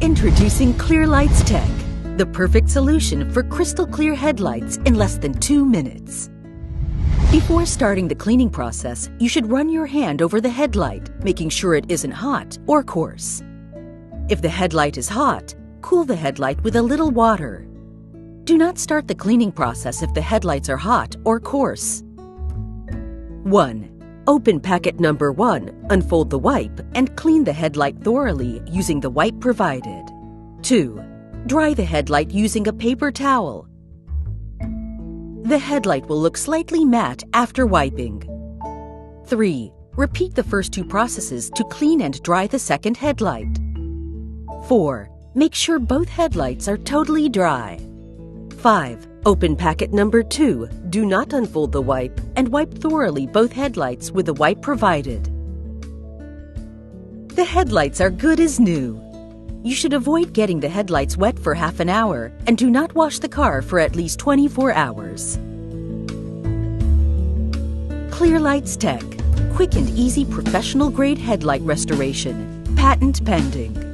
Introducing Clear Lights Tech, the perfect solution for crystal clear headlights in less than 2 minutes. Before starting the cleaning process, you should run your hand over the headlight, making sure it isn't hot or coarse. If the headlight is hot, cool the headlight with a little water. Do not start the cleaning process if the headlights are hot or coarse. 1. Open packet number 1, unfold the wipe, and clean the headlight thoroughly using the wipe provided. 2. Dry the headlight using a paper towel. The headlight will look slightly matte after wiping. 3. Repeat the first 2 processes to clean and dry the second headlight. 4. Make sure both headlights are totally dry. 5. Open packet number 2, do not unfold the wipe, and wipe thoroughly both headlights with the wipe provided. The headlights are good as new. You should avoid getting the headlights wet for half an hour and do not wash the car for at least 24 hours. Clear Lights Tech, quick and easy professional grade headlight restoration, patent pending.